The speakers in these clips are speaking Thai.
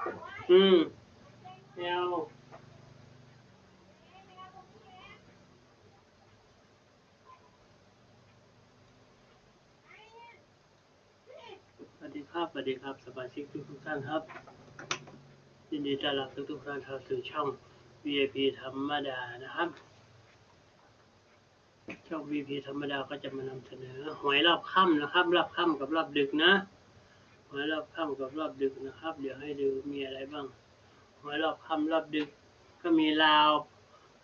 แนวสวัสดีครับสวัสดีครับสมาชิกทุกท่านครับยินดีต้อนรับทุกท่านเข้าสู่ช่อง VIP ธรรมดานะครับช่อง VIP ธรรมดาก็จะมานำเสนอหวยรอบค่ำนะครับรอบค่ำกับรอบดึกนะหวยรอบค่ำกับรอบดึกนะครับเดี๋ยวให้ดูมีอะไรบ้างหวยรอบค่ำรอบดึกก็มีลาว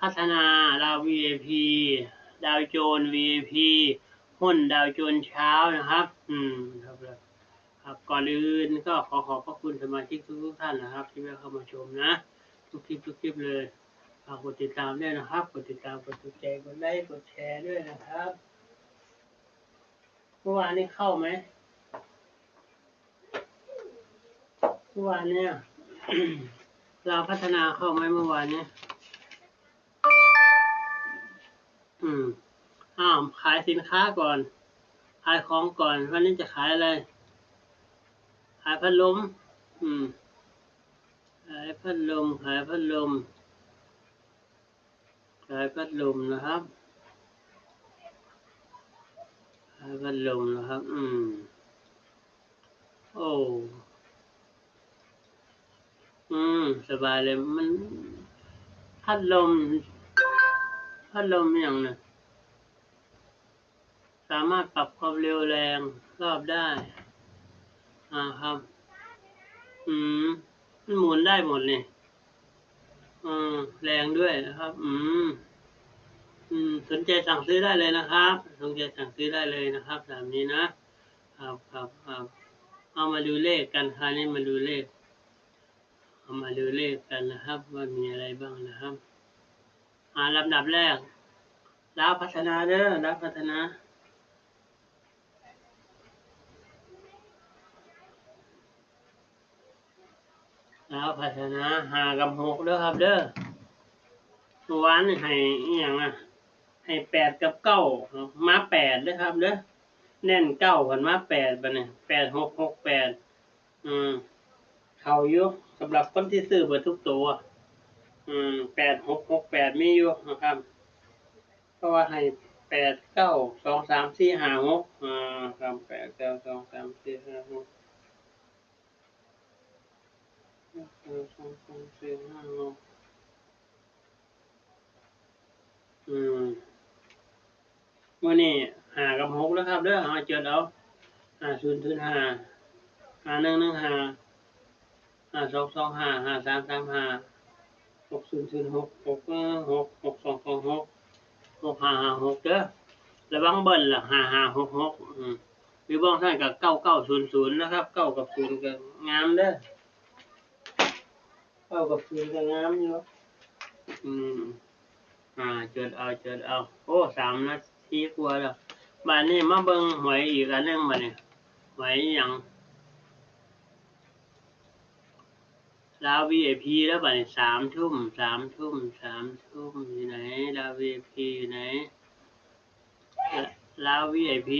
พัฒนาลาว VIP ดาวโจนส์ VIP หุ้นดาวโจนส์เช้านะครับครับก่อนอื่นก็ขอบพระคุณสมาชิกทุกท่านนะครับที่เข้ามาชมนะทุกคลิปเลยฝากกดติดตามด้วยนะครับกดติดตามกดถูกใจกดไลค์กดแชร์ด้วยนะครับเมื่อวานนี้เข้าไหมเมื่อวานเนี่ย เราพัฒนาเข้าไหมเมื่อวานนี้ขายสินค้าก่อนขายของก่อนวันนี้จะขายอะไรขายพัดลมขายพัดลมนะครับขายพัดลมนะครับโอ้สบายเลยมันพัดลมอย่างน่ะสามารถปรับความเร็วแรงรอบได้ครับมันหมุนได้หมดเลยแรงด้วยนะครับสนใจสั่งซื้อได้เลยนะครับสนใจสั่งซื้อได้เลยนะครับแบบนี้นะครับเอามาดูเลขกันคราวนี้มาดูเลขเอามาดูเลขกันนะครับว่ามีอะไรบ้างนะครับลำดับแรกดาวพัฒนาเด้อดาวพัฒนา5 กับ 6เด้อครับเด้อเมื่อวานให้อีหยังให้8 กับ 9มา8เด้อครับเด้อแน่น9กันมา8บัดนี้8 6 6 8เข้าอยู่สำหรับคนที่ซื้อเบิดทุกตัว8 6 6 8มีอยู่นะครับเพราะว่าให้8 9 2 3 4 5 6ครับ8 9 2 3 4 5 6 2 3 4 5 6มื้อนี้5 กับ 6แล้วครับเด้อเอาจดเอา5005 5115 5225 5335 6006 616 6226 6556เด้อระวังเบิ้ลล่ะ5566หรือบางท่านก็9900นะครับ9กับ0ก็งามเด้อ9กับ0ก็งามอยู่จดเอาโอ้3 นาทีกว่าแล้วบัดนี้มาเบิ่งหวยอีกอันนึงบัดนี้หวยหยังลาว VIP แล้วบัดนี้3 ทุ่มอยู่ไหนลาว VIP อยู่ไหนลาว VIP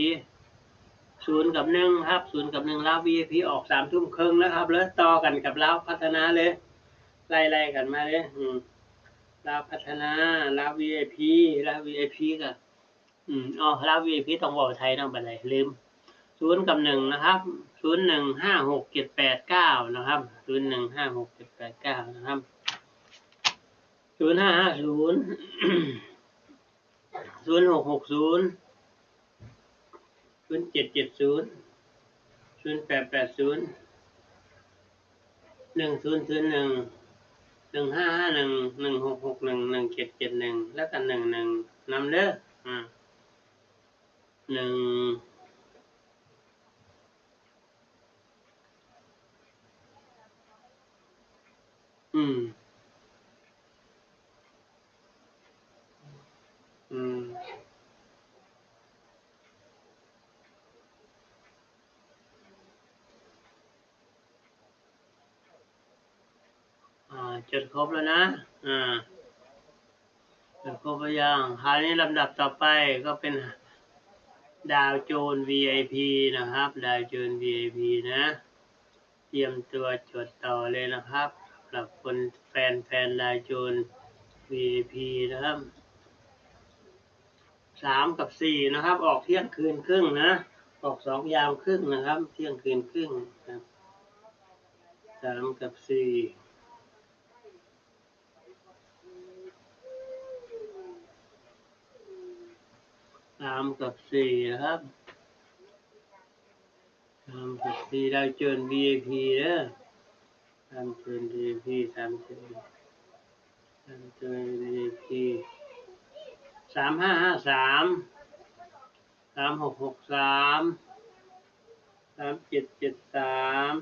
0 กับ 1ครับ0 กับ 1ลาว VIP ออก3 ทุ่มครึ่งแล้วครับแล้วต่อกันกับลาวพัฒนาเลยไล่ๆกันมาเลยลาวพัฒนาลาว VIP ก็ลาว VIP ต้องบอกไทยต้องบัดใดลืม0 กับ 1นะครับ0156 789นะครับ0156 789นะครับ0550 0660 0770 0880 1001 1551 1661 1771แล้วก็11นำเด้อ1จดครบแล้วนะจดครบหรือยังคราวนี้ลำดับต่อไปก็เป็นดาวโจนส์ VIP นะครับดาวโจนส์ VIP นะ เตรียมตัวจดต่อเลยนะครับสำหรับคนแฟนดาวโจนส์ VIP นะครับ3 กับ 4นะครับออกเที่ยงคืนครึ่งนะออก2 ยามครึ่งนะครับเที่ยงคืนครึ่งครับ3 กับ 4 3 กับ 4นะครับ3 กับ 4ดาวโจนส์ VIP เด้อดาวโจนส์ VIP ดาวโจนส์ VIP 3553 3663 3773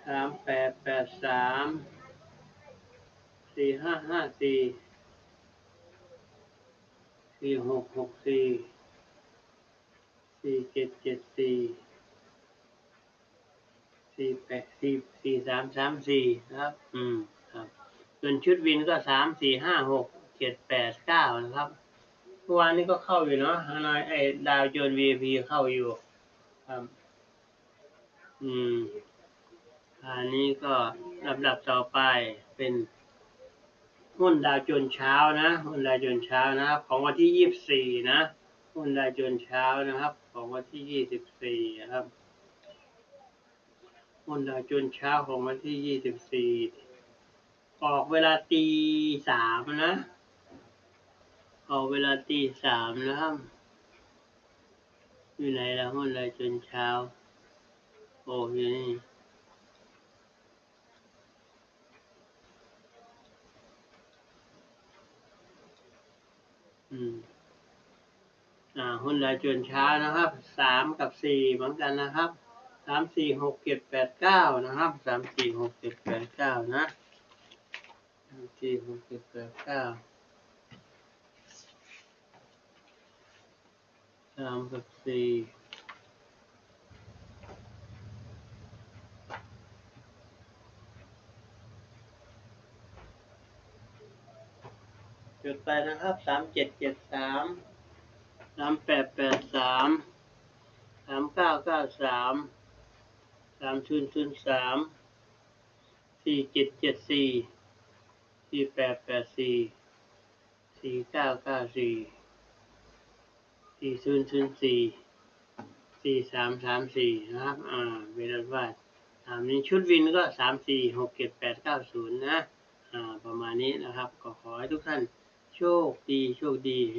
3883 4554 4664 4774 4334นะครับครับส่วนชุดวินก็3456 789นะครับเมื่อวานนี้ก็เข้าอยู่เนาะฮานอยดาวโจนส์ VIP เข้าอยู่ครับอันนี้ก็ลำดับต่อไปเป็นหุ้นดาวโจนส์เช้านะหุ้นดาวโจนส์เช้านะครับของวันที่24นะหุ้นดาวโจนส์เช้านะครับของวันที่24นะครับหุ้นดาวโจนส์เช้าของวันที่24ออกเวลาตี 3นะออกเวลาตี 3นะครับอยู่ไหนล่ะหุ้นดาวโจนส์เช้าโอ้อยู่นี่หุ้นดาวโจนส์เช้านะครับ3 กับ 4เหมือนกันนะครับ3 4 6 7 8 9นะครับ3 4 6 7 8 9นะ3 4 6 7 8 9 3 กับ 4จดไปนะครับ3773 3883 3993 3003 4774 4884 4994 4004 4334นะครับเวลาว่านี้ชุดวินก็3467 890นะประมาณนี้นะครับก็ขอให้ทุกท่านโชคดีเฮ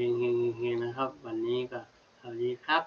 งๆนะครับวันนี้ก็เท่านี้ครับ